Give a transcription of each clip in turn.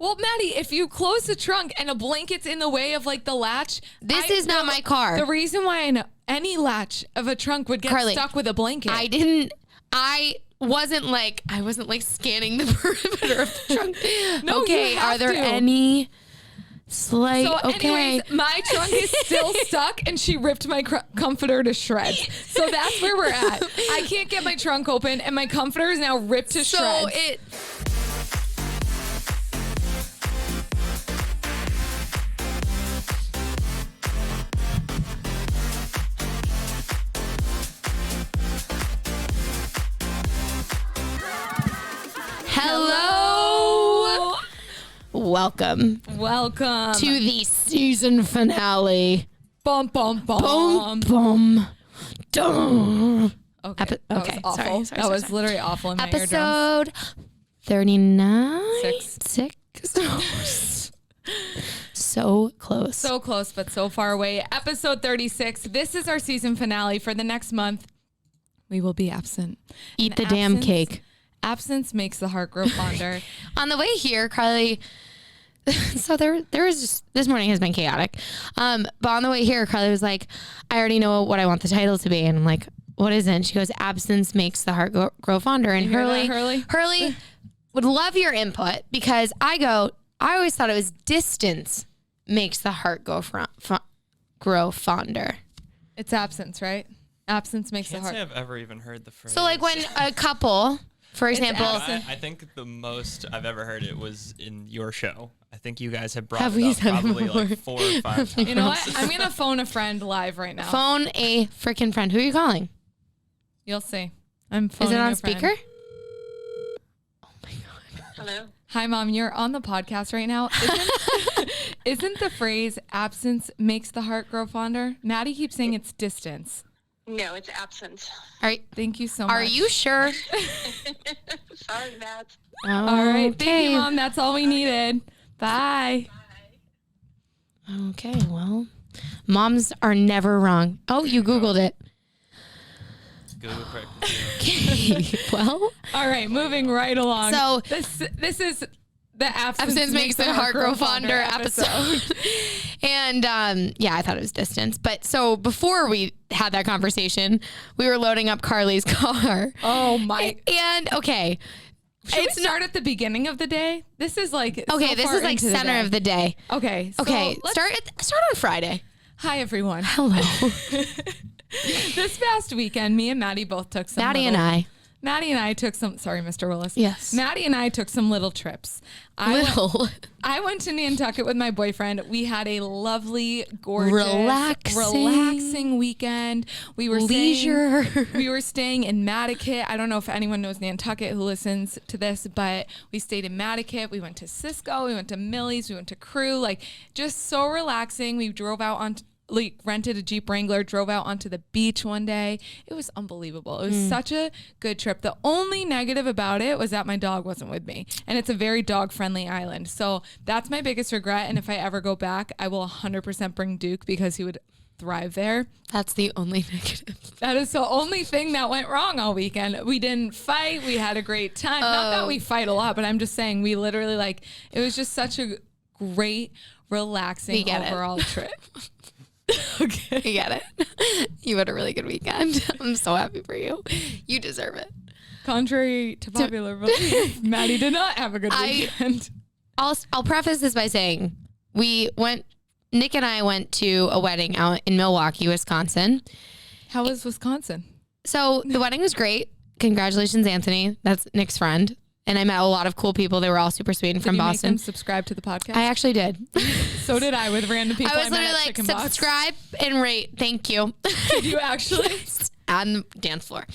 Well, Maddie, if you close the trunk and a blanket's in the way of like the latch. This is not my car. The reason why I know any latch of a trunk would get stuck with a blanket. I wasn't like scanning the perimeter of the trunk. No, okay, are there any slight... So anyways, my trunk is still stuck and she ripped my comforter to shreds. So that's where we're at. I can't get my trunk open and my comforter is now ripped to shreds. Hello. Welcome to the season finale. Bum, bum, bum. Boom, boom. Dun. Okay, that was awful. Sorry, that was literally awful in my eardrums. Episode 39? Six. So close. So close, but so far away. Episode 36. This is our season finale. For the next month, we will be absent. Eat the damn cake. Absence makes the heart grow fonder. On the way here, Carly, so there was just, this morning has been chaotic. But on the way here, Carly was like, I already know what I want the title to be. And I'm like, what is it? And she goes, absence makes the heart grow fonder. And Hurley would love your input because I always thought it was distance makes the heart grow fonder. It's absence, right? Absence makes the heart. I can't say I've ever even heard the phrase. So like when a couple... For example, I think the most I've ever heard it was in your show. I think you guys have brought Have it we up said it probably before? like 4 or 5 times. You know what? I'm going to phone a friend live right now. Phone a freaking friend. Who are you calling? You'll see. I'm phoning Is it on a friend. speaker? Oh my God. Hello? Hi, Mom. You're on the podcast right now. Isn't the phrase absence makes the heart grow fonder? Maddie keeps saying it's distance. No, it's absence. Thank you so much. Are you sure? Sorry, Matt. All right. Thank you, Mom. That's all we needed. Bye. Okay, well, moms are never wrong. Oh, you Googled it. Google quick. Okay, well. All right, moving right along. So this is the absence makes the heart grow fonder episode. And yeah, I thought it was distance. But so before we had that conversation, we were loading up Carly's car. Oh my. And okay. Should we start at the beginning of the day? This is like okay, this is like center of the day. Okay. So okay. Start on Friday. Hi everyone. Hello. This past weekend, me and Maddie both took some Maddie and I took some, sorry, Mr. Willis. Yes. Maddie and I took some little trips. I went to Nantucket with my boyfriend. We had a lovely, gorgeous, relaxing weekend. We were staying in Mattakit. I don't know if anyone knows Nantucket who listens to this, but we stayed in Mattakit. We went to Cisco. We went to Millie's. We went to Crew. Like, just so relaxing. We drove out on... rented a Jeep Wrangler, drove out onto the beach one day. It was unbelievable. It was such a good trip. The only negative about it was that my dog wasn't with me. And it's a very dog-friendly island. So that's my biggest regret. And if I ever go back, I will 100% bring Duke because he would thrive there. That's the only negative. That is the only thing that went wrong all weekend. We didn't fight. We had a great time. Not that we fight a lot, but I'm just saying we literally it was just such a great, relaxing overall trip. Okay. I get it. You had a really good weekend. I'm so happy for you. You deserve it. Contrary to popular belief, Maddie did not have a good weekend. I'll preface this by saying Nick and I went to a wedding out in Milwaukee, Wisconsin. How was Wisconsin? So the wedding was great. Congratulations, Anthony. That's Nick's friend. And I met a lot of cool people. They were all super sweet and from Boston. Did you make them subscribe to the podcast? I actually did. So did I with random people. I was literally like, subscribe and rate. Thank you. Did you actually? Yes, on the dance floor.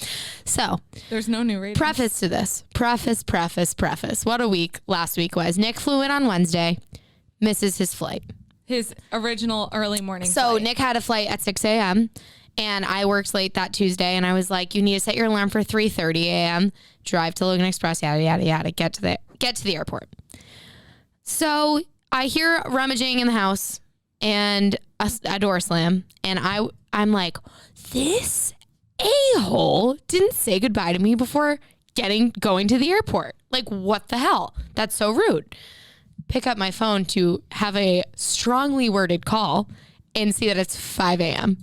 So there's no new ratings. Preface to this. Preface. What a week last week was. Nick flew in on Wednesday, misses his flight. His original early morning flight. Nick had a flight at 6 a.m. and I worked late that Tuesday and I was like, you need to set your alarm for 3:30 a.m. Drive to Logan Express, yada, yada, yada, get to the airport. So I hear rummaging in the house and a door slam. And I'm like, this a-hole didn't say goodbye to me before going to the airport. Like, what the hell? That's so rude. pick up my phone to have a strongly worded call and see that it's 5 a.m.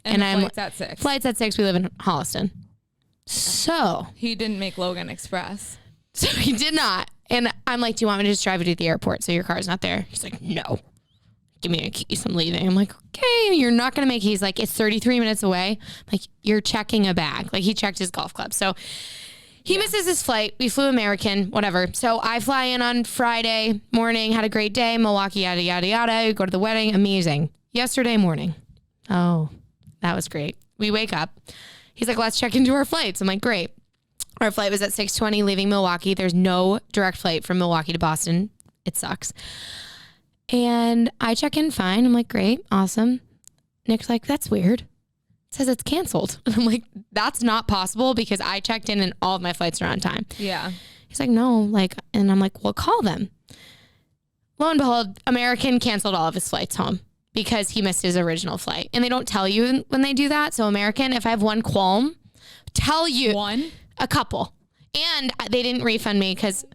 And the flight's at 6. Flight's at 6. We live in Holliston. So he didn't make Logan Express. So he did not. And I'm like, do you want me to just drive you to the airport so your car's not there? He's like, no. Give me a keys. I'm leaving. I'm like, okay, you're not going to make it. He's like, it's 33 minutes away. I'm like, you're checking a bag. Like, he checked his golf club. So he misses his flight. We flew American, whatever. So I fly in on Friday morning, had a great day, Milwaukee, yada, yada, yada. Go to the wedding. Amazing. Yesterday morning. Oh, that was great. We wake up. He's like, let's check into our flights. I'm like, great. Our flight was at 6:20 leaving Milwaukee. There's no direct flight from Milwaukee to Boston. It sucks. And I check in fine. I'm like, great, awesome. Nick's like, that's weird. It says it's canceled. And I'm like, that's not possible because I checked in and all of my flights are on time. Yeah. He's like, no, like, and I'm like, well, call them. Lo and behold, American canceled all of his flights home because he missed his original flight. And they don't tell you when they do that. So American, if I have one qualm, tell you. One? A couple. And they didn't refund me because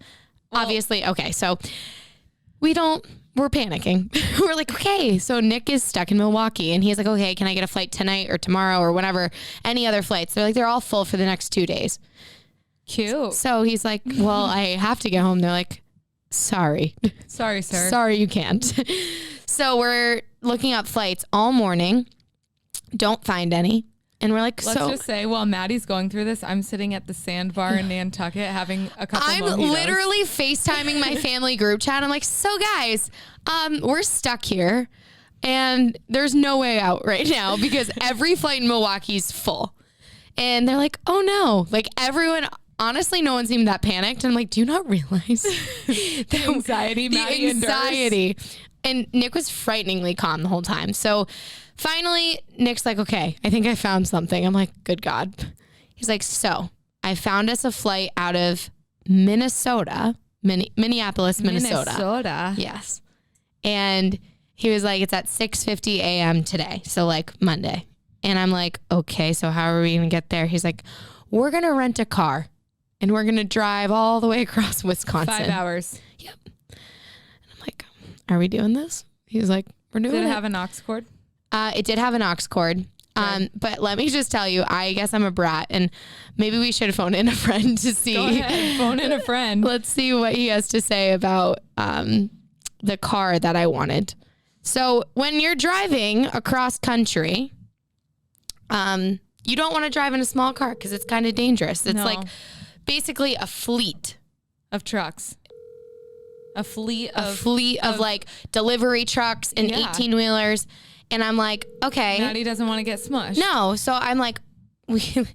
obviously, okay, so we're panicking. We're like, okay, so Nick is stuck in Milwaukee and he's like, okay, can I get a flight tonight or tomorrow or whenever, any other flights? They're like, they're all full for the next 2 days. Cute. So he's like, well, I have to get home. They're like, sorry. Sorry, sir. Sorry, you can't. So we're looking up flights all morning. Don't find any. And we're like, Let's just say while Maddie's going through this, I'm sitting at the sandbar in Nantucket having a couple I'm mojitos. literally FaceTiming my family group chat. I'm like, so guys, we're stuck here and there's no way out right now because every flight in Milwaukee is full. And they're like, oh no, like everyone, honestly, no one seemed that panicked. And I'm like, do you not realize the anxiety, Maddie anxiety. And Nick was frighteningly calm the whole time. So finally, Nick's like, okay, I think I found something. I'm like, good God. He's like, so I found us a flight out of Minnesota, Minneapolis, Minnesota. Yes. And he was like, it's at 6:50 a.m. today. So like Monday. And I'm like, okay, so how are we going to get there? He's like, we're going to rent a car and we're going to drive all the way across Wisconsin. 5 hours. Yep. And I'm like, are we doing this? He's like, we're doing it. Did it have an aux cord? It did have an aux cord. But let me just tell you, I guess I'm a brat and maybe we should phone in a friend to see. Go ahead, phone in a friend. Let's see what he has to say about the car that I wanted. So when you're driving across country, you don't want to drive in a small car because it's kind of dangerous. It's like basically a fleet of trucks. A fleet of like delivery trucks and 18-wheelers. And I'm like, okay. Maddie doesn't want to get smushed. No. So I'm like,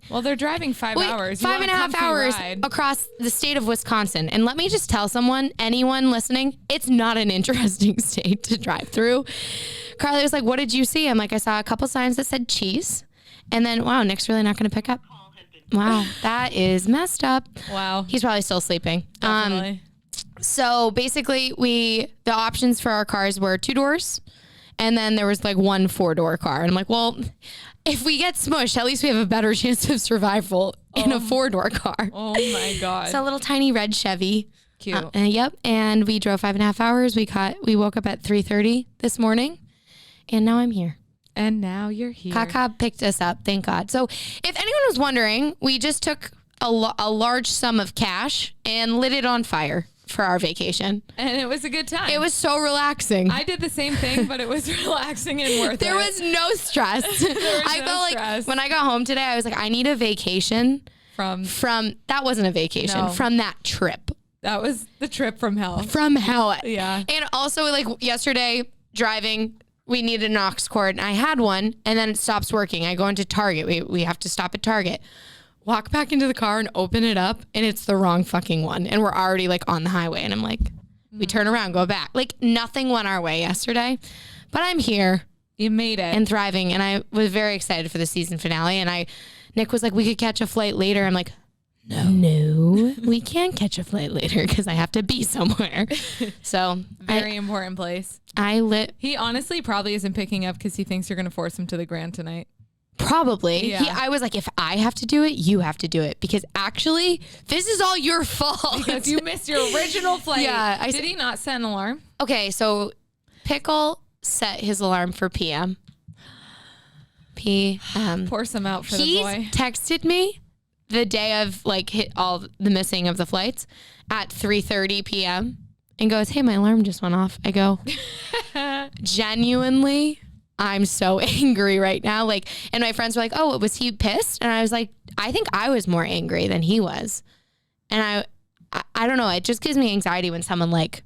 well, they're driving 5 hours. 5.5 hours across the state of Wisconsin. And let me just tell anyone listening, it's not an interesting state to drive through. Carly was like, what did you see? I'm like, I saw a couple signs that said cheese. And then, wow, Nick's really not going to pick up. Wow, that is messed up. Wow. He's probably still sleeping. Definitely. So basically the options for our cars were 2 doors. And then there was like 1 4-door car. And I'm like, well, if we get smushed, at least we have a better chance of survival in a 4-door car. Oh my God. So a little tiny red Chevy. Cute. Yep. And we drove 5.5 hours. We woke up at 3:30 this morning. And now I'm here. And now you're here. Kaka picked us up. Thank God. So if anyone was wondering, we just took a large sum of cash and lit it on fire for our vacation. And it was a good time. It was so relaxing. I did the same thing, but it was relaxing and worth there it. Was no stress. I felt stress. like when I got home today, I was like, I need a vacation from that wasn't a vacation, from that trip. That was the trip from hell. From hell. Yeah. And also like yesterday driving, we needed an aux cord and I had one and then it stops working. I go into Target. We have to stop at Target. Walk back into the car and open it up and it's the wrong fucking one. And we're already like on the highway and I'm like, we turn around, go back. Like nothing went our way yesterday, but I'm here. You made it. And thriving. And I was very excited for the season finale. And Nick was like, we could catch a flight later. I'm like, no, we can't catch a flight later because I have to be somewhere. So very important place. He honestly probably isn't picking up because he thinks you're going to force him to the Grand tonight. Probably. Yeah. I was like, if I have to do it, you have to do it. Because actually, this is all your fault. Because you missed your original flight. Yeah. Did he not set an alarm? Okay, so Pickle set his alarm for PM. Pour some out for the boy. Texted me the day of like hit all the missing of the flights at 3:30 p.m. and goes, hey, my alarm just went off. I go, genuinely, I'm so angry right now. Like, and my friends were like, oh, was he pissed? And I was like, I think I was more angry than he was. And I don't know. It just gives me anxiety when someone like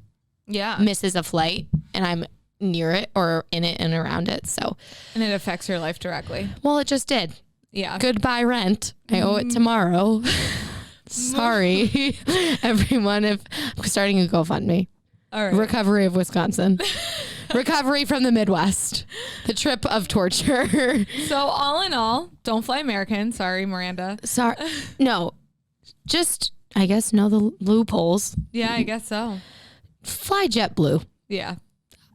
misses a flight and I'm near it or in it and around it. So, and it affects your life directly. Well, it just did. Yeah. Goodbye rent. I owe it tomorrow. Sorry, everyone. If I'm starting a GoFundMe. All right. Recovery of Wisconsin. Recovery from the Midwest. The trip of torture. So all in all, don't fly American. Sorry, Miranda. Sorry. No. Just, I guess, know the loopholes. Yeah, I guess so. Fly JetBlue. Yeah.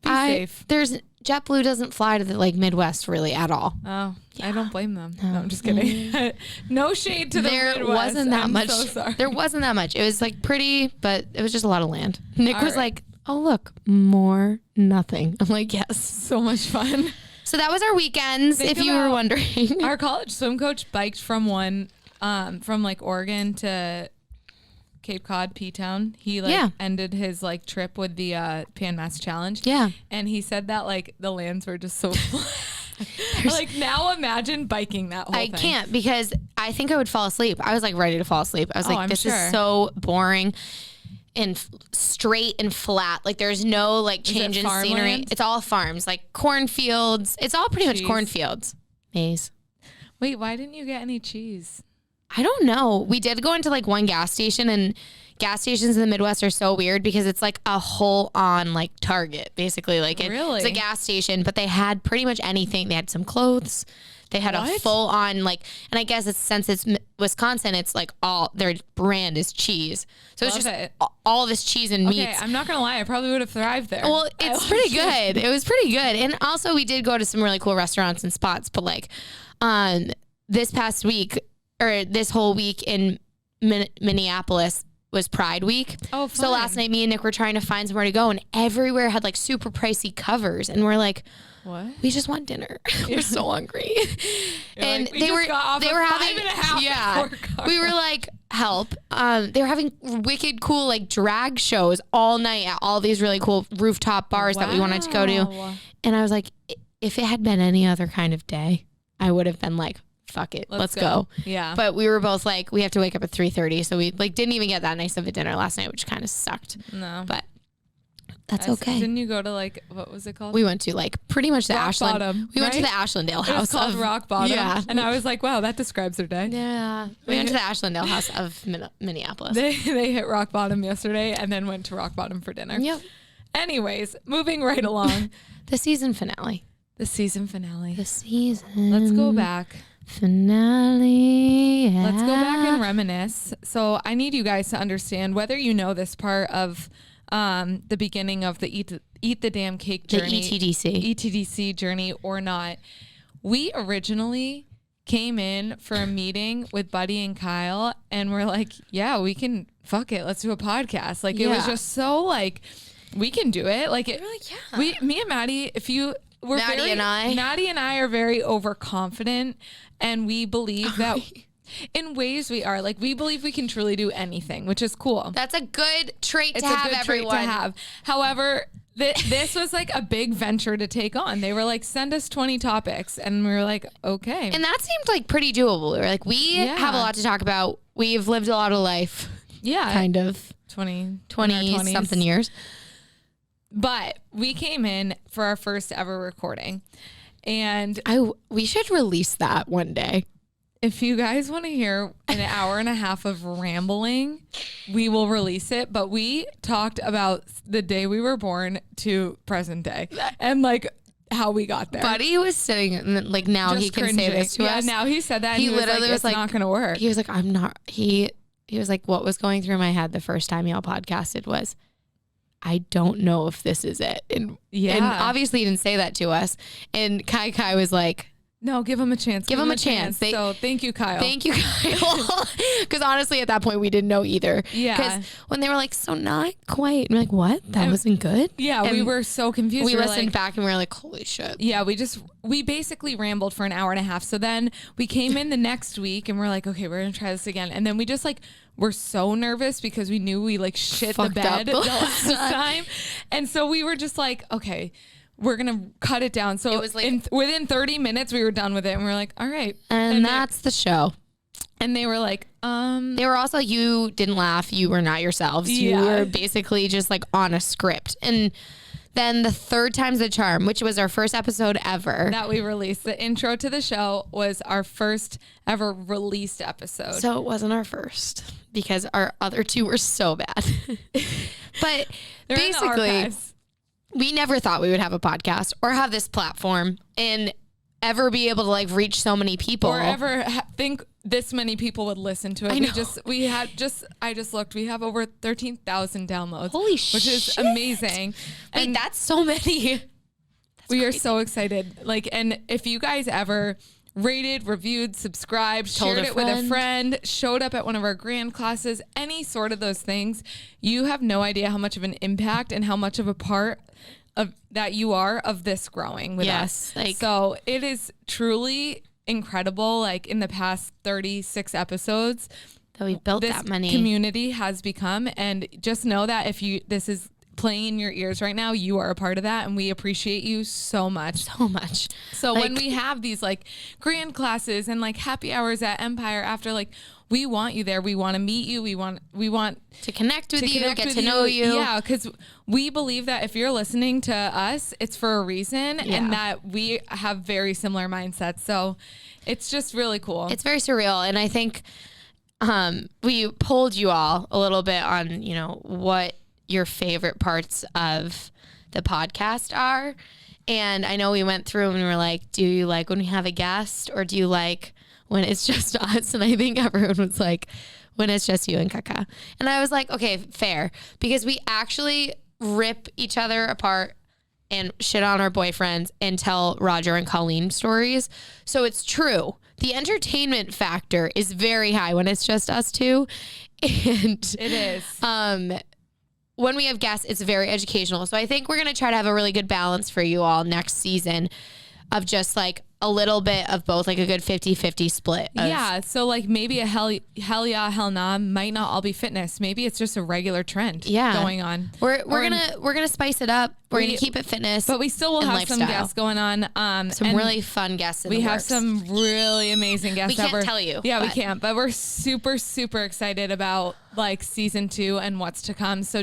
Be safe. JetBlue doesn't fly to the like Midwest really at all. Oh, yeah. I don't blame them. No, I'm just kidding. No shade to the Midwest. There wasn't that much. So sorry. There wasn't that much. It was like pretty, but it was just a lot of land. Nick was like, oh, look, more nothing. I'm like, yes. So much fun. So that was our weekends, if you were wondering. Our college swim coach biked from like Oregon to Cape Cod, P-Town. He ended his like trip with the Pan Mass Challenge. Yeah. And he said that like the lands were just so flat. Like now imagine biking that whole thing. I can't because I think I would fall asleep. I was like ready to fall asleep. I was like, this is so boring and straight and flat. Like there's no like change in scenery. It's all farms, like cornfields. It's all pretty much cornfields. Maize. Wait, why didn't you get any cheese? I don't know. We did go into like one gas station, and gas stations in the Midwest are so weird because it's like a whole on like Target, basically. Like it's a gas station, but they had pretty much anything. They had some clothes. They had a full on like, and I guess since it's Wisconsin, it's like all their brand is cheese. So it's just all this cheese and meats. Okay, I'm not gonna lie, I probably would have thrived there. Well, it's pretty good. It was pretty good, and also we did go to some really cool restaurants and spots. But like, this past week or this whole week in Minneapolis was Pride Week. Oh, fun. So last night, me and Nick were trying to find somewhere to go, and everywhere had like super pricey covers, and we're like, what? We just want dinner. We're so hungry. And like, they were having 5.5 hour car. We were like, help. They were having wicked cool like drag shows all night at all these really cool rooftop bars that we wanted to go to. And I was like, if it had been any other kind of day, I would have been like, fuck it, let's go. Yeah. But we were both like, we have to wake up at 3:30, so we like didn't even get that nice of a dinner last night, which kind of sucked. No. But that's okay. Didn't you go to like, what was it called? We went to like pretty much the Ashland. Bottom, we went to the Ashlandale house. It was called Rock Bottom. Yeah. And I was like, wow, that describes their day. Yeah. We went to the Ashlandale house of Minneapolis. They hit Rock Bottom yesterday and then went to Rock Bottom for dinner. Yep. Anyways, moving right along. The season finale. The season finale. The season. Let's go back. Finale. Yeah. Let's go back and reminisce. So I need you guys to understand whether you know this part of the beginning of the Eat the Damn Cake journey. The ETDC journey or not. We originally came in for a meeting with Buddy and Kyle and we're like, yeah, we can, fuck it, let's do a podcast. Like it was just so like, we can do it. Like it, me and Maddie, Maddie and I are very overconfident and we believe that in ways we are like, we believe we can truly do anything, which is cool. That's a good trait to have, everyone. However, this was like a big venture to take on. They were like, send us 20 topics. And we were like, okay. And that seemed like pretty doable. We were like, we have a lot to talk about. We've lived a lot of life. Yeah. Kind of. 20 something years. But we came in for our first ever recording. And we should release that one day. If you guys want to hear an hour and a half of rambling, we will release it. But we talked about the day we were born to present day and like how we got there. Buddy was sitting like now just he can cringing. Say this to us. Yeah, now he said that. He literally was like, it's not going to work. He was like, I'm not. He was like, what was going through my head the first time y'all podcasted was, I don't know if this is it. And obviously he didn't say that to us. And Kai was like, No, give them a chance. Give them a chance. So thank you, Kyle. Thank you, Kyle. Because honestly, at that point, we didn't know either. Yeah. Because when they were like, so not quite. I'm like, what? That wasn't good? Yeah, And we were so confused. We were listened like, back and we were like, holy shit. Yeah, we basically rambled for an hour and a half. So then we came in the next week and we're like, okay, we're going to try this again. And then we just like, we're so nervous because we knew we like shit the bed the last time. And so we were just like, okay, we're going to cut it down. So it was like, within 30 minutes, we were done with it. And we were like, all right. And that's the show. And they were like, They were also, you didn't laugh. You were not yourselves. You were basically just like on a script. And then the third time's the charm, which was our first episode ever. That we released. The intro to the show was our first ever released episode. So it wasn't our first because our other two were so bad. But they're basically, we never thought we would have a podcast or have this platform and ever be able to like reach so many people or ever think this many people would listen to it. I just looked, we have over 13,000 downloads. Holy shit. Which is amazing. Wait, And that's so many. we are so excited. Like, and if you guys ever rated, reviewed, subscribed, shared it with a friend, showed up at one of our grand classes, any sort of those things, you have no idea how much of an impact and how much of a part of that you are of this growing with us. So it is truly incredible. Like in the past 36 episodes that we've built, this that many community has become, and just know that if this is playing in your ears right now, you are a part of that, and we appreciate you so much. So when we have these like grand classes and like happy hours at Empire after, like, we want you there. We want to meet you. We want to connect with you, get to know you. Yeah, because we believe that if you're listening to us, it's for a reason, and that we have very similar mindsets. So it's just really cool. It's very surreal, and I think we polled you all a little bit on, what your favorite parts of the podcast are. And I know we went through and we were like, do you like when we have a guest, or do you like when it's just us? And I think everyone was like, when it's just you and Kaka. And I was like, okay, fair. Because we actually rip each other apart and shit on our boyfriends and tell Roger and Colleen stories. So it's true. The entertainment factor is very high when it's just us two. And it is. When we have guests, it's very educational. So I think we're going to try to have a really good balance for you all next season of just like a little bit of both, like a good 50-50 split. Yeah. So like maybe a hell yeah, hell nah might not all be fitness. Maybe it's just a regular trend going on. We're gonna spice it up. We're gonna keep it fitness, but we still will have lifestyle. some guests going on. Some really fun guests. We have some really amazing guests. We can't tell you. Yeah, we can't. But we're super, super excited about like season 2 and what's to come. So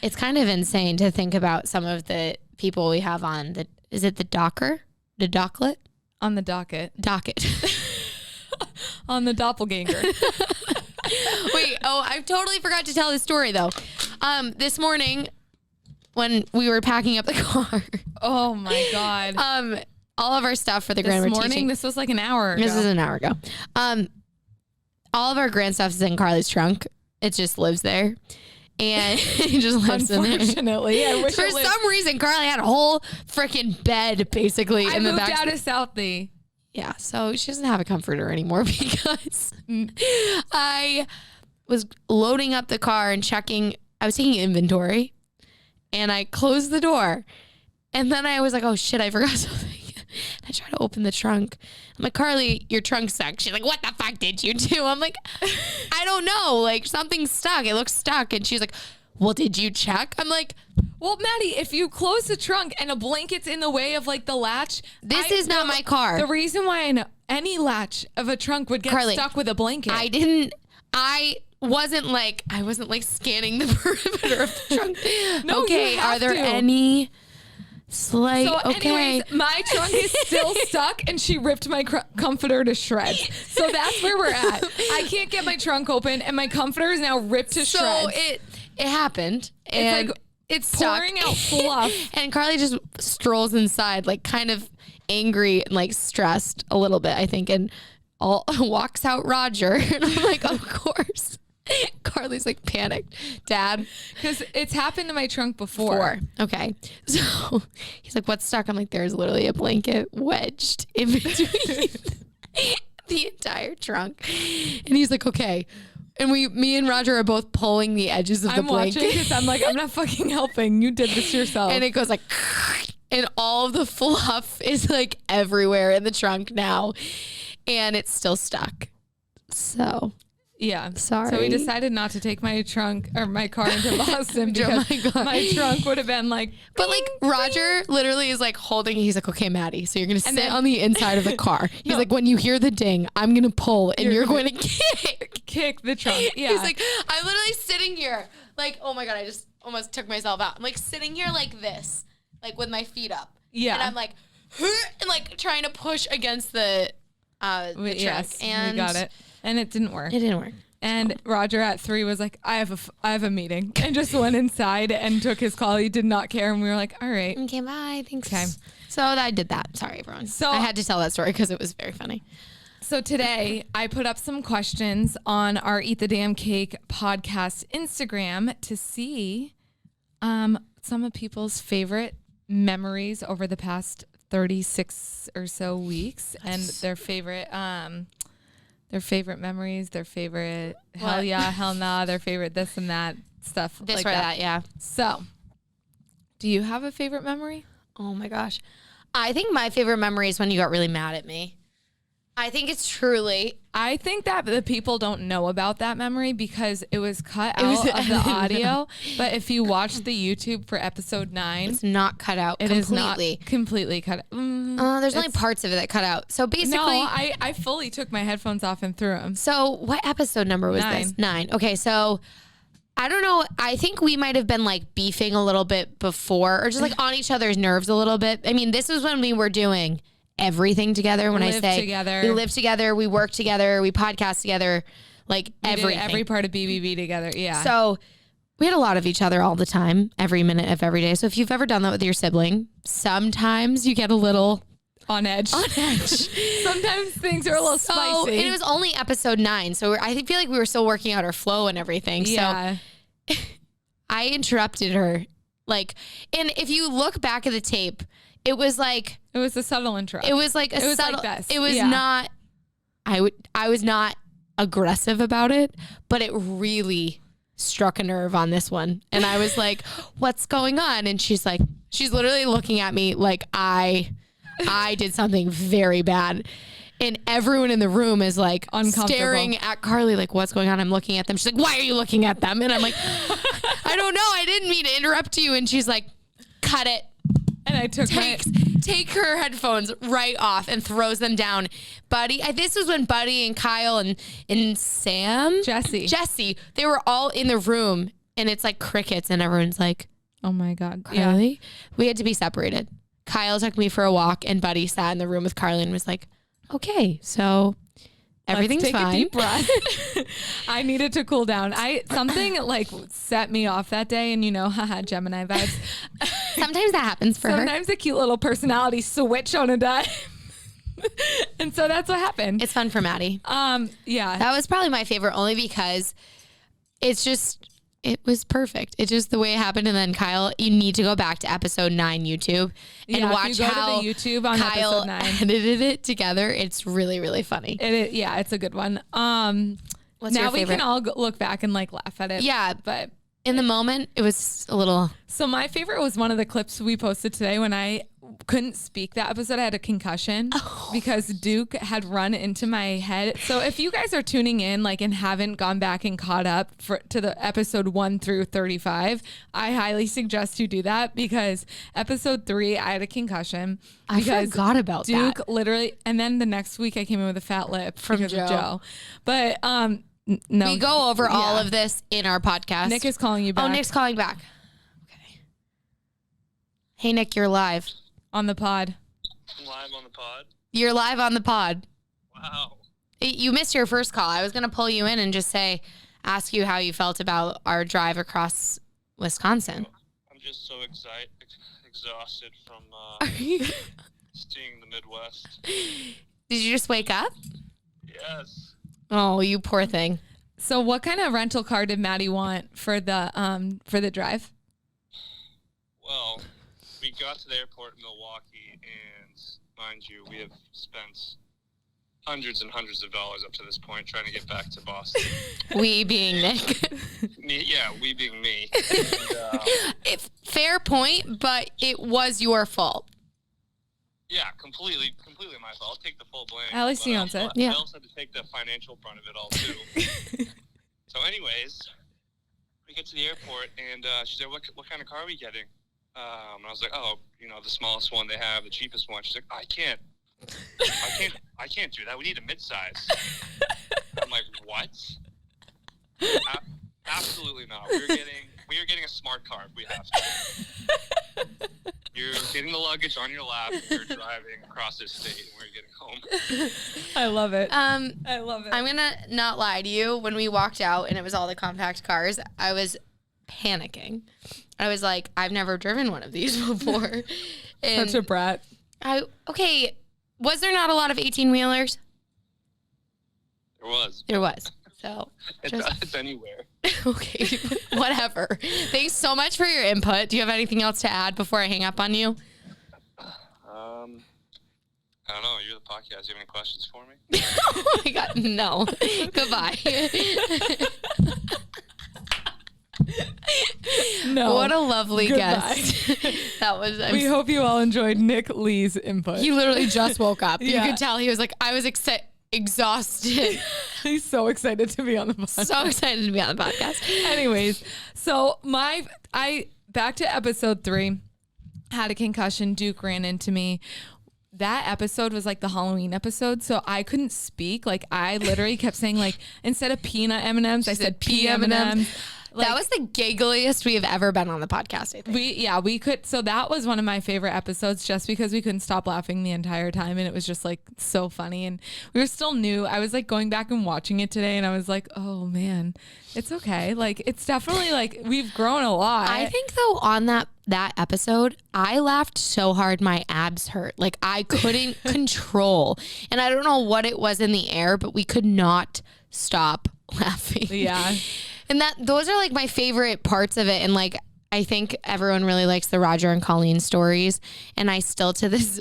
it's kind of insane to think about some of the people we have on the. Is it the docker? The docklet? On the docket. On the doppelganger. Wait, I totally forgot to tell this story though. This morning when we were packing up the car. Oh my God. All of our stuff for the grand we're teaching. This was like an hour ago. This is an hour ago. All of our grand stuff is in Carly's trunk. It just lives there. And he just lives in there. Unfortunately, for some reason, Carly had a whole freaking bed basically in the back. I moved out of Southie. Yeah, so she doesn't have a comforter anymore because I was loading up the car and checking. I was taking inventory, and I closed the door, and then I was like, "Oh shit, I forgot something." And I tried to open the trunk. I'm like, Carly, your trunk's stuck. She's like, what the fuck did you do? I'm like, I don't know. Like, something's stuck. It looks stuck. And she's like, well, did you check? I'm like, well, Maddie, if you close the trunk and a blanket's in the way of like the latch. This is not my car. The reason why I know any latch of a trunk would get Carly, stuck with a blanket. I wasn't like scanning the perimeter of the trunk. No, okay, are there any... anyways, my trunk is still stuck, and she ripped my comforter to shreds. So that's where we're at. I can't get my trunk open, and my comforter is now ripped to shreds. So it happened. And it's pouring out fluff. And Carly just strolls inside, like kind of angry and like stressed a little bit, I think, and walks out Roger. And I'm like, of course. Carly's like panicked. Dad. Because it's happened to my trunk before. Okay. So he's like, what's stuck? I'm like, there's literally a blanket wedged in between the entire trunk. And he's like, okay. And me and Roger are both pulling the edges of the blanket. I'm watching because I'm like, I'm not fucking helping. You did this yourself. And it goes like, and all of the fluff is like everywhere in the trunk now. And it's still stuck. So. Yeah. Sorry. So we decided not to take my trunk or my car into Boston because my trunk would have been like. But like Roger literally is like holding. He's like, okay, Maddie. So you're gonna sit on the inside of the car. He's like, when you hear the ding, I'm gonna pull, and you're going to kick the trunk. Yeah. He's like, I'm literally sitting here, like, oh my god, I just almost took myself out. I'm like sitting here like this, like with my feet up. Yeah. And I'm like, and like trying to push against the trunk. Yes, and we got it. And it didn't work. It didn't work. And Roger at 3 was like, I have a meeting, and just went inside and took his call. He did not care. And we were like, all right. Okay, bye. Thanks. Okay. So I did that. Sorry, everyone. So I had to tell that story because it was very funny. So today I put up some questions on our Eat the Damn Cake podcast Instagram to see some of people's favorite memories over the past 36 or so weeks, and their favorite memories, their favorite hell yeah, hell nah, their favorite this and that stuff. This like or that. yeah. So, do you have a favorite memory? Oh my gosh. I think my favorite memory is when you got really mad at me. I think it's truly. I think that the people don't know about that memory because it was cut out of the audio. But if you watch the YouTube for episode 9, it's not cut out it completely. Is not completely cut out. There's only parts of it that cut out. So basically. No, I fully took my headphones off and threw them. So what episode number was 9. this? 9. Okay, so I don't know. I think we might have been like beefing a little bit before or just like on each other's nerves a little bit. I mean, this was when we were doing everything together. When I say together. We live together, we work together, we podcast together, like everything. Every part of BBB together. Yeah. So we had a lot of each other all the time, every minute of every day. So if you've ever done that with your sibling, sometimes you get a little on edge. Sometimes things are a little spicy. And it was only episode 9. So I feel like we were still working out our flow and everything. Yeah. So I interrupted her. Like, and if you look back at the tape, it was like it was a subtle interrupt. It was like a subtle. Like this. It was not. I was not aggressive about it, but it really struck a nerve on this one, and I was like, "What's going on?" And she's literally looking at me like I did something very bad. And everyone in the room is like staring at Carly like, what's going on? I'm looking at them. She's like, why are you looking at them? And I'm like, I don't know. I didn't mean to interrupt you. And she's like, cut it. And I take her headphones right off and throws them down. Buddy, this was when Buddy and Kyle and Sam, Jesse, they were all in the room, and it's like crickets, and everyone's like, oh my God, Carly? Yeah. We had to be separated. Kyle took me for a walk, and Buddy sat in the room with Carly and was like, okay, so everything's fine. Take a deep breath. I needed to cool down. Something like set me off that day, and haha, Gemini vibes. Sometimes that happens for her. Sometimes a cute little personality switch on a dime. And so that's what happened. It's fun for Maddie. Yeah. That was probably my favorite only because it was perfect. It's just the way it happened. And then Kyle, you need to go back to episode 9 YouTube and watch how to the YouTube on Kyle episode 9 edited it together. It's really, really funny. It's a good one. What's your favorite? Now we can all look back and like laugh at it. Yeah, but in the moment, it was a little. So my favorite was one of the clips we posted today when I couldn't speak that episode. I had a concussion because Duke had run into my head. So if you guys are tuning in and haven't gone back and caught up to the episode 1 through 35, I highly suggest you do that because episode 3, I had a concussion. I forgot about Duke that. Literally, and then the next week I came in with a fat lip from Joe. But no, we go over all of this in our podcast. Nick is calling you back. Oh, Nick's calling back. Okay. Hey, Nick, you're live. On the pod. I'm live on the pod? You're live on the pod. Wow. You missed your first call. I was going to pull you in and just ask you how you felt about our drive across Wisconsin. I'm just so exhausted from seeing the Midwest. Did you just wake up? Yes. Oh, you poor thing. So what kind of rental car did Maddie want for the drive? Well, we got to the airport in Milwaukee, and mind you, we have spent hundreds and hundreds of dollars up to this point trying to get back to Boston. We being Nick. We being me. And, fair point, but it was your fault. yeah, completely my fault. I'll take the full blame. At least he owns it. Yeah. I also had to take the financial brunt of it all, too. So anyways, we get to the airport, and she said, what kind of car are we getting? And I was like, oh, the smallest one they have, the cheapest one. She's like, I can't do that. We need a midsize. I'm like, what? Absolutely not. We are getting a smart car if we have to. You're getting the luggage on your lap, and you're driving across this state, and we're getting home. I love it. I love it. I'm gonna not lie to you. When we walked out and it was all the compact cars, I was panicking. I was like, I've never driven one of these before. And Such a brat. okay. Was there not a lot of 18-wheelers? There was. So It's anywhere. okay, whatever. Thanks so much for your input. Do you have anything else to add before I hang up on you? I don't know. You're the podcast. You have any questions for me? Oh my God, no. Goodbye. No. What a lovely Goodbye. guest. That was. We hope you all enjoyed Nick Lee's input. He literally just woke up. Yeah. You could tell he was like, I was exhausted. He's so excited to be on the podcast. So excited to be on the podcast. Anyways, so back to episode 3, had a concussion. Duke ran into me. That episode was like the Halloween episode, so I couldn't speak. Like I literally kept saying like instead of peanut M&Ms, I said P M&Ms. Like, that was the giggliest we have ever been on the podcast, I think. we could. So that was one of my favorite episodes just because we couldn't stop laughing the entire time. And it was just like so funny. And we were still new. I was like going back and watching it today and I was like, oh man, it's okay. Like it's definitely like we've grown a lot. I think though on that episode, I laughed so hard my abs hurt. Like I couldn't control. And I don't know what it was in the air, but we could not stop laughing. Yeah. And those are like my favorite parts of it. And like, I think everyone really likes the Roger and Colleen stories. And I still to this,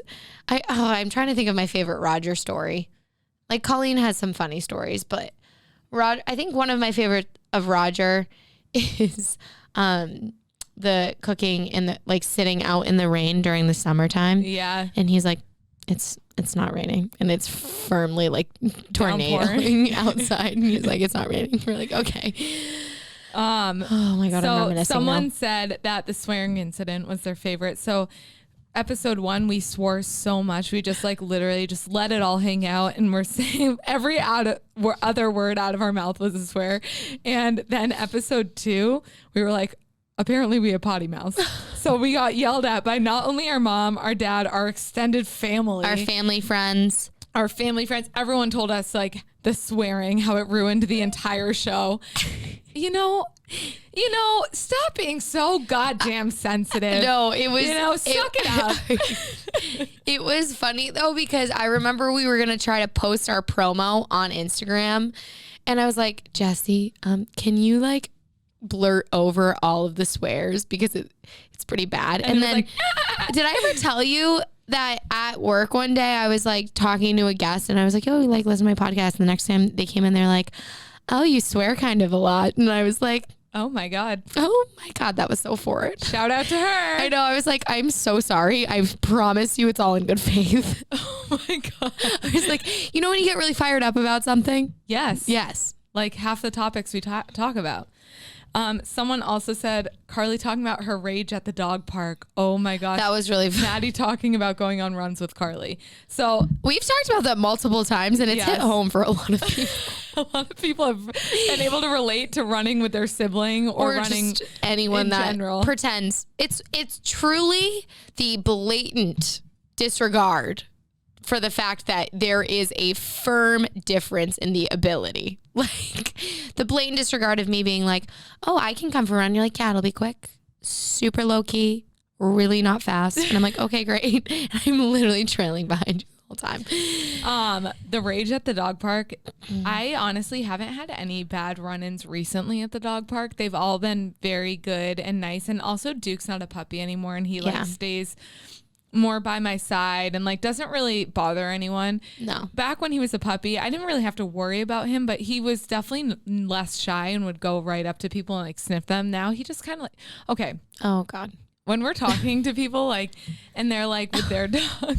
I'm trying to think of my favorite Roger story. Like Colleen has some funny stories, but I think one of my favorite of Roger is the cooking in the like sitting out in the rain during the summertime. Yeah. And he's like, it's not raining, and it's firmly like tornadoing outside. And he's like, it's not raining. We're like, okay. Oh my God. I'm reminiscing someone now. said that the swearing incident was their favorite. So episode 1, we swore so much. We just like literally just let it all hang out. And we're saying every other word out of our mouth was a swear. And then episode 2, we were like, apparently we have potty mouths. So we got yelled at by not only our mom, our dad, our extended family. Our family friends. Everyone told us like the swearing, how it ruined the entire show. You know, stop being so goddamn sensitive. No, it was, suck it up. It was funny though, because I remember we were going to try to post our promo on Instagram. And I was like, Jesse, can you like blurt over all of the swears because it's pretty bad. And then did I ever tell you that at work one day I was like talking to a guest and I was like, oh, like listen to my podcast. And the next time they came in, they're like, oh, you swear kind of a lot. And I was like, oh my God, that was so forward. Shout out to her. I know. I was like, I'm so sorry. I promise you it's all in good faith. Oh my God. I was like, you know when you get really fired up about something? Yes. Like half the topics we talk about. Someone also said Carly talking about her rage at the dog park. Oh my gosh. That was really fun. Maddie talking about going on runs with Carly. So we've talked about that multiple times and it's hit home for a lot of people. A lot of people have been able to relate to running with their sibling or running just anyone that general. Pretends. It's truly the blatant disregard for the fact that there is a firm difference in the ability. Like the blatant disregard of me being like, oh, I can come for a run. You're like, yeah, it'll be quick, super low key, really not fast. And I'm like, okay, great. And I'm literally trailing behind you the whole time. The rage at the dog park. I honestly haven't had any bad run-ins recently at the dog park. They've all been very good and nice. And also Duke's not a puppy anymore, and he like stays more by my side and like doesn't really bother anyone. No. Back when he was a puppy, I didn't really have to worry about him, but he was definitely less shy and would go right up to people and like sniff them. Now he just kind of like, okay. Oh God. When we're talking to people like, and they're like with their dog.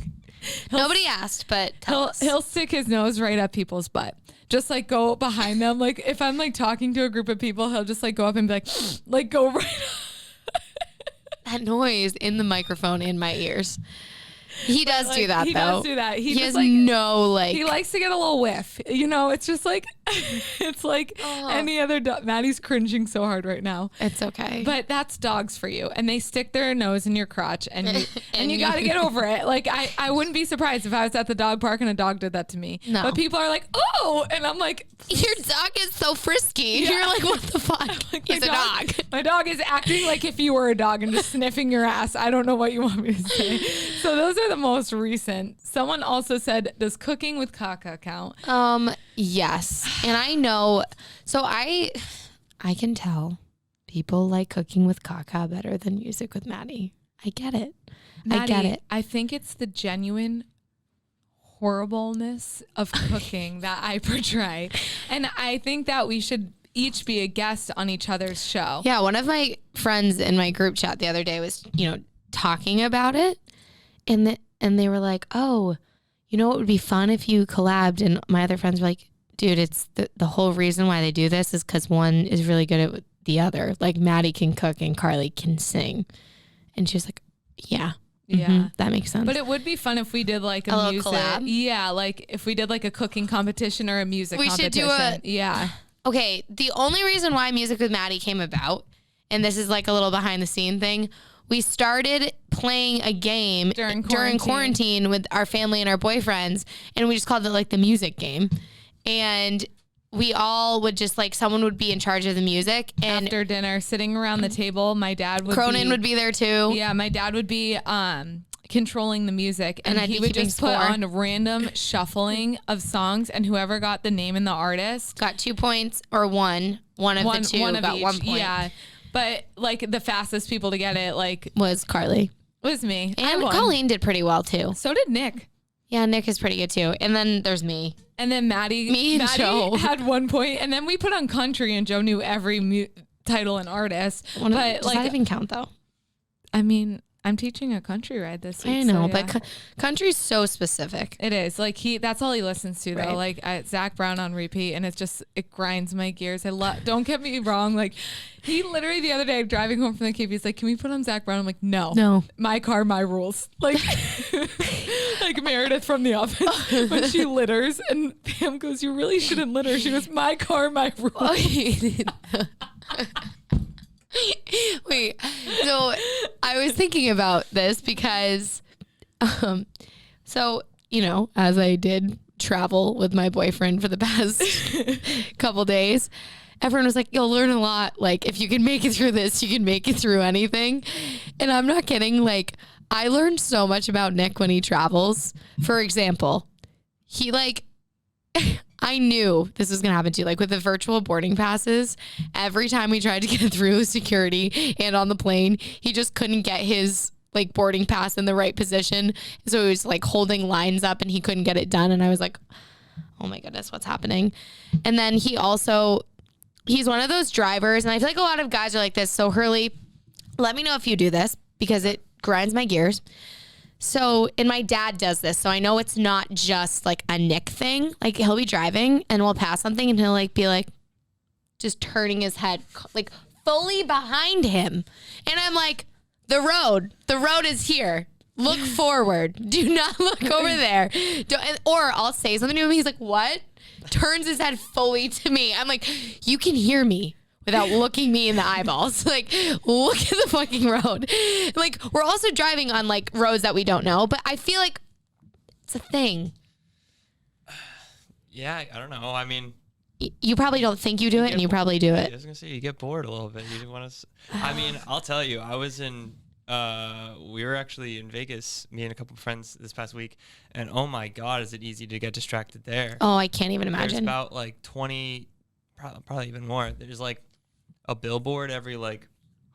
Nobody asked, but he'll stick his nose right up people's butt. Just like go behind them. Like if I'm like talking to a group of people, he'll just like go up and be like go right up. That noise in the microphone in my ears. He does do that, though. He does do that. He has no, like... He likes to get a little whiff. You know, it's just like... It's like any other dog. Maddie's cringing so hard right now. It's okay. But that's dogs for you. And they stick their nose in your crotch. And you got to get over it. Like, I wouldn't be surprised if I was at the dog park and a dog did that to me. No. But people are like, oh! And I'm like... Your dog is so frisky. Yeah. You're like, what the fuck? Like, He's a dog. My dog is acting like if you were a dog and just sniffing your ass. I don't know what you want me to say. So those are the most recent. Someone also said, does cooking with caca count? Yes. And I know, so I can tell people like cooking with caca better than music with Maddie. I get it. Maddie, I get it. I think it's the genuine horribleness of cooking that I portray. And I think that we should each be a guest on each other's show. Yeah. One of my friends in my group chat the other day was, talking about it. And they were like, oh, you know what would be fun if you collabed? And my other friends were like, dude, it's the whole reason why they do this is because one is really good at the other. Like Maddie can cook and Carly can sing. And she was like, yeah. Mm-hmm, that makes sense. But it would be fun if we did like a music collab. Yeah, like if we did like a cooking competition or a music competition. Should do Okay, the only reason why Music with Maddie came about, and this is like a little behind the scene thing, we started playing a game during quarantine with our family and our boyfriends, and we just called it like the music game. And we all would just like, someone would be in charge of the music. And after dinner, sitting around the table, my dad would Cronin would be there too. Yeah, my dad would be controlling the music, and he would just put on random shuffling of songs, and whoever got the name and the artist got 2 points, or one of the two got each. 1 point. Yeah. But like the fastest people to get it was Carly. Was me. And Colleen did pretty well too. So did Nick. Yeah, Nick is pretty good too. And then there's me. And then Maddie Joe had 1 point. And then we put on country, and Joe knew every title and artist. Does that even count though? I mean, I'm teaching a country ride this week. I know, but country's so specific. It is. Like that's all he listens to though. Right. Like Zach Brown on repeat, and it grinds my gears. Don't get me wrong. Like he literally the other day driving home from the Cape, he's like, "Can we put on Zach Brown?" I'm like, "No, my car, my rules." Like like Meredith from The Office when she litters, and Pam goes, "You really shouldn't litter." She goes, "My car, my rules." Wait, so I was thinking about this because, as I did travel with my boyfriend for the past couple days, everyone was like, you'll learn a lot. Like, if you can make it through this, you can make it through anything. And I'm not kidding. Like, I learned so much about Nick when he travels. For example, he I knew this was going to happen too. Like with the virtual boarding passes, every time we tried to get through security and on the plane, he just couldn't get his boarding pass in the right position. So he was holding lines up and he couldn't get it done. And I was like, oh my goodness, what's happening? And then he's one of those drivers. And I feel like a lot of guys are like this. So Hurley, let me know if you do this because it grinds my gears. So, and my dad does this, so I know it's not just a Nick thing. Like he'll be driving and we'll pass something and he'll be just turning his head fully behind him. And I'm like, the road is here. Look forward. Do not look over there. Or I'll say something to him. He's like, what? Turns his head fully to me. I'm like, you can hear me without looking me in the eyeballs. Look at the fucking road. We're also driving on roads that we don't know, but I feel like it's a thing. Yeah, I don't know. I mean, you probably don't think you do it, and you probably do it. I was gonna say you get bored a little bit. You want to. I mean, I'll tell you. I was in we were actually in Vegas, me and a couple of friends this past week, and oh my God, is it easy to get distracted there. Oh, I can't even There's imagine. about like 20, probably even more. There's like a billboard every like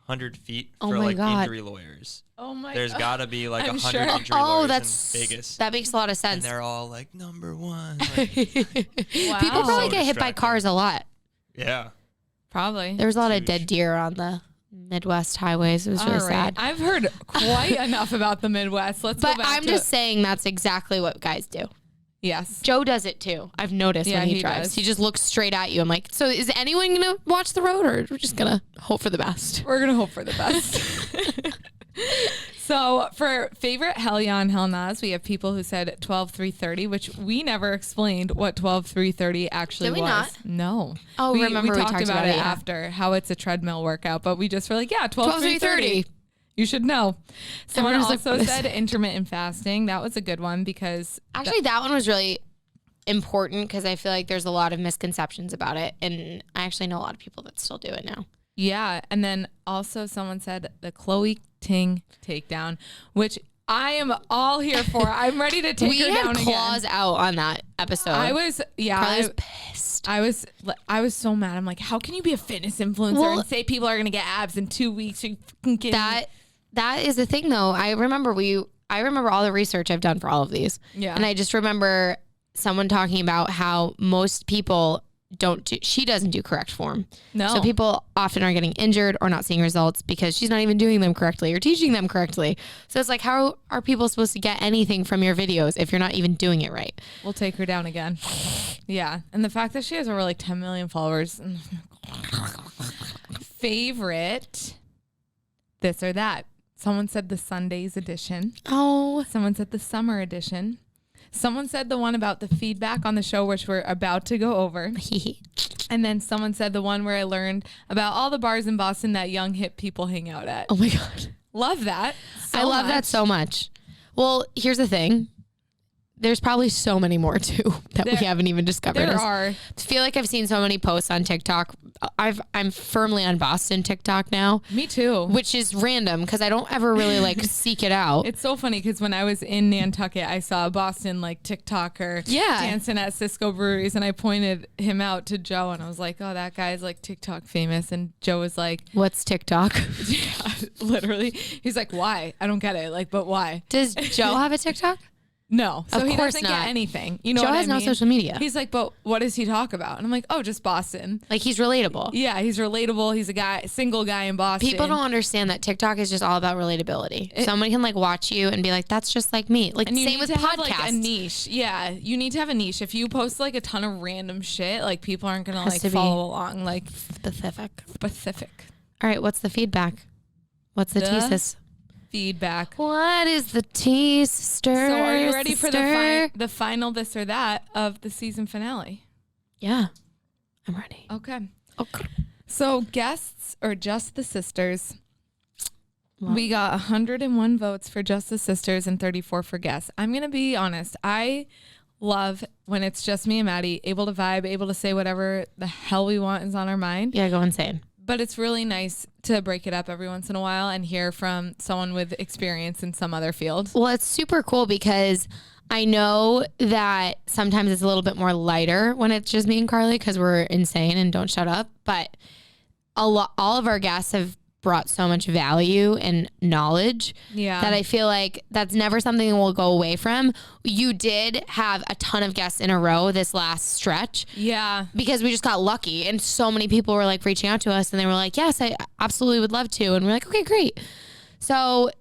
100 feet Oh for my like God. injury lawyers. Oh my There's God. got to be like I'm 100 sure. injury Oh, lawyers in Vegas. that makes a lot of And sense. they're all like number one. Like, Wow. People probably So get hit by distracting. cars a lot. yeah. Probably. There's a lot of Huge. dead deer on the Midwest highways. It was really All right. sad. I've heard quite enough about the Midwest. Let's go But back I'm to just saying that's exactly what guys do. yes. Joe does it too. I've noticed Yeah, when he he drives. does. He just looks straight at you. I'm like, so is anyone going to watch the road or we're just going to hope for the best? We're gonna hope for the best. So for favorite hell yeah and hell nas, we have people who said 12-3-30, which we never explained what 12-3-30 actually Did we was. not? No. Oh, remember we talked about it yeah. after how it's a treadmill workout, but we just were like, yeah, 12-3-30. 12-3-30. You should know. Someone Everyone was like, also what is said intermittent fasting. That was a good one because Actually, that one was really important because I feel like there's a lot of misconceptions about it. And I actually know a lot of people that still do it now. yeah. And then also someone said the Chloe Ting takedown, which I am all here for. I'm ready to take We her had down claws again. out on that episode. I was, yeah. Carly was pissed. I was so mad. I'm like, how can you be a fitness influencer Well- and say people are gonna get abs in 2 weeks? Are you fucking kidding me? That is the thing though. I remember all the research I've done for all of these. Yeah. And I just remember someone talking about how most people she doesn't do correct form. No. So people often are getting injured or not seeing results because she's not even doing them correctly or teaching them correctly. So it's like, how are people supposed to get anything from your videos if you're not even doing it right? We'll take her down again. Yeah. And the fact that she has over like 10 million followers. Favorite this or that. Someone said the Sundays edition. Oh, Someone said the summer edition. Someone said the one about the feedback on the show, which we're about to go over. And then someone said the one where I learned about all the bars in Boston that young hip people hang out at. oh my God. Love that. I love that so much. Well, here's the thing. There's probably so many more too that we There- haven't even discovered. There I are. feel like I've seen so many posts on TikTok. I'm firmly on Boston TikTok now, Me too. which is random because I don't ever really like seek it out. It's so funny because when I was in Nantucket, I saw a Boston like TikToker Yeah. dancing at Cisco Breweries, and I pointed him out to Joe, and I was like, "Oh, that guy's like TikTok famous." And Joe was like, What's TikTok? "Yeah, literally." He's like, "Why? I don't get it. Like, but why?" Does Joe have a TikTok? No, so Of he course doesn't not. get anything. You know, Joe what has I no mean? social media. He's like, "But what does he talk about?" And I'm like, "Oh, just Boston." Like he's relatable. Yeah, he's relatable. He's a single guy in Boston. People don't understand that TikTok is just all about relatability. Someone can like watch you and be like, "That's just like me." Like And you same need with to have podcasts. like a niche. Yeah, you need to have a niche. If you post like a ton of random shit, like people aren't gonna Has like to be follow along. Like Specific. specific All right, what's the feedback? What's the thesis? feedback. What is the tea, sister? So are you ready for sister? the final this or that of the season finale? Yeah, I'm ready. Okay. Okay. So guests or just the sisters? What? We got 101 votes for just the sisters and 34 for guests. I'm going to be honest. I love when it's just me and Maddie, able to vibe, able to say whatever the hell we want is on our mind. Yeah, go insane. But it's really nice to break it up every once in a while and hear from someone with experience in some other field. Well, it's super cool because I know that sometimes it's a little bit more lighter when it's just me and Carly because we're insane and don't shut up. But all of our guests have brought so much value and knowledge that I feel like that's never something we'll go away from. You did have a ton of guests in a row this last stretch. Yeah. Because we just got lucky and so many people were like reaching out to us and they were like, yes, I absolutely would love to. And we're like, okay, great. So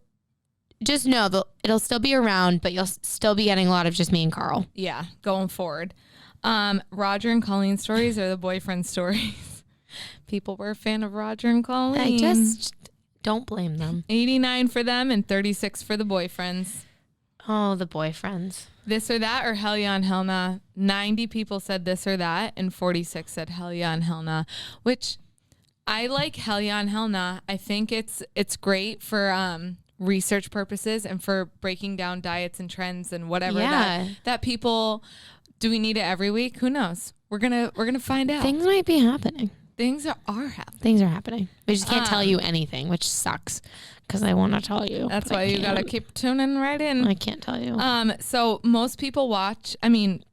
just know that it'll still be around, but you'll still be getting a lot of just me and Carl. Yeah. Going forward. Roger and Colleen stories or the boyfriend stories? People were a fan of Roger and Colleen. I just don't blame them. 89 for them and 36 for the boyfriends. Oh, the boyfriends. This or that or hell yeah and hell nah. 90 people said this or that and 46 said hell yeah and hell nah, which I like hell yeah and hell nah. I think it's great for research purposes and for breaking down diets and trends and whatever that people, do we need it every week? Who knows? We're gonna find out. Things might be happening. Things are happening. Things are happening. We just can't tell you anything, which sucks because I want to tell you. That's why you got to keep tuning right in. I can't tell you. So most people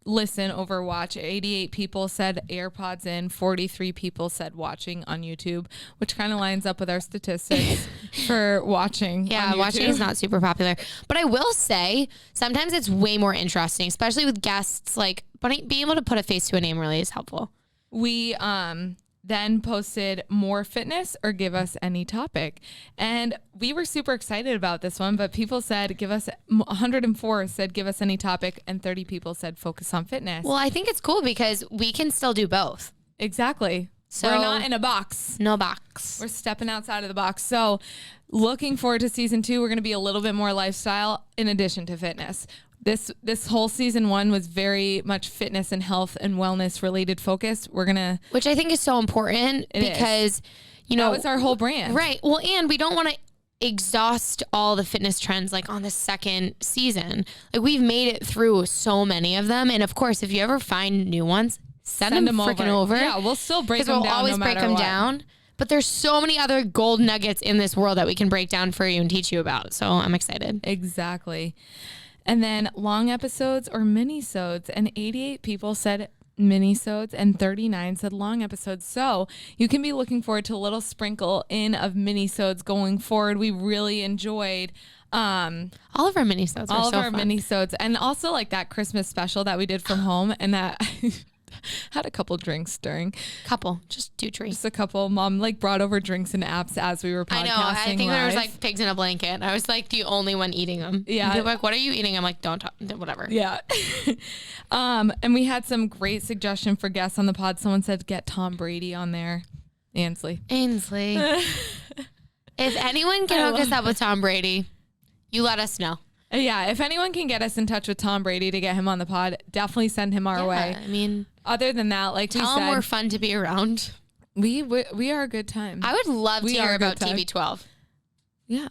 listen over watch. 88 people said AirPods in. 43 people said watching on YouTube, which kind of lines up with our statistics for watching. Yeah, watching is not super popular. But I will say, sometimes it's way more interesting, especially with guests. Like, being able to put a face to a name really is helpful. We then posted more fitness or give us any topic. And we were super excited about this one, but people said 104 said give us any topic, and 30 people said focus on fitness. Well, I think it's cool because we can still do both. Exactly. So we're not in a box. No box. We're stepping outside of the box. So looking forward to season 2. We're going to be a little bit more lifestyle in addition to fitness. This whole season 1 was very much fitness and health and wellness related focus. Which I think is so important because, that was our whole brand. Right. Well, and we don't want to exhaust all the fitness trends like on the second season. Like, we've made it through so many of them. And of course, if you ever find new ones, send them freaking over. Yeah, we'll still break them down. We'll always break them down. But there's so many other gold nuggets in this world that we can break down for you and teach you about. So I'm excited. Exactly. And then long episodes or mini-sodes, and 88 people said mini-sodes and 39 said long episodes. So you can be looking forward to a little sprinkle in of mini-sodes going forward. We really enjoyed all of our mini-sodes. All of so our fun. mini-sodes, and also like that Christmas special that we did from home, and that had a couple drinks during. Just 2 drinks. Just a couple. Mom brought over drinks and apps as we were podcasting. I know. I think live. there was like pigs in a blanket. I was like the only one eating them. Yeah. People were like, what are you eating? I'm like, don't talk. Whatever. Yeah. And we had some great suggestion for guests on the pod. Someone said get Tom Brady on there. Ainsley. If anyone can hook us up with Tom Brady, you let us know. Yeah, if anyone can get us in touch with Tom Brady to get him on the pod, definitely send him our way. I mean, other than that, like tell him we're fun to be around. We are a good time. I would love to hear about TB12. Yeah,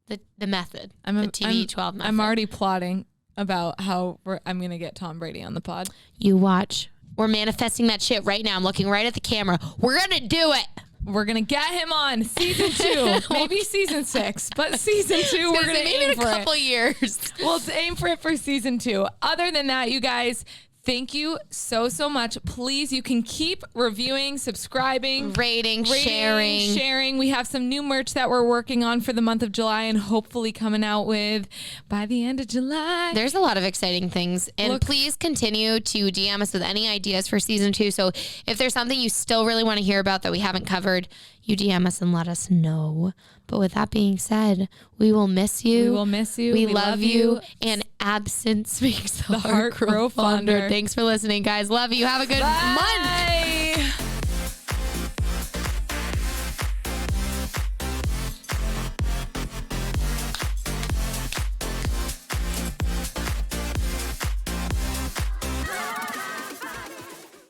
the method. The TB12 method. I'm already plotting about how I'm gonna get Tom Brady on the pod. You watch. We're manifesting that shit right now. I'm looking right at the camera. We're gonna do it. We're going to get him on season 2, maybe season 6, but season 2, we're going to aim for it. Maybe in a couple years. We'll aim for it for season 2. Other than that, you guys, thank you so much. Please, you can keep reviewing, subscribing, rating, sharing. We have some new merch that we're working on for the month of July and hopefully coming out with by the end of July. There's a lot of exciting things. And please continue to DM us with any ideas for season 2. So if there's something you still really want to hear about that we haven't covered, you DM us and let us know. But with that being said, we will miss you. We will miss you. We love you. And absence makes the heart grow fonder. Thanks for listening, guys. Love you. Have a good month.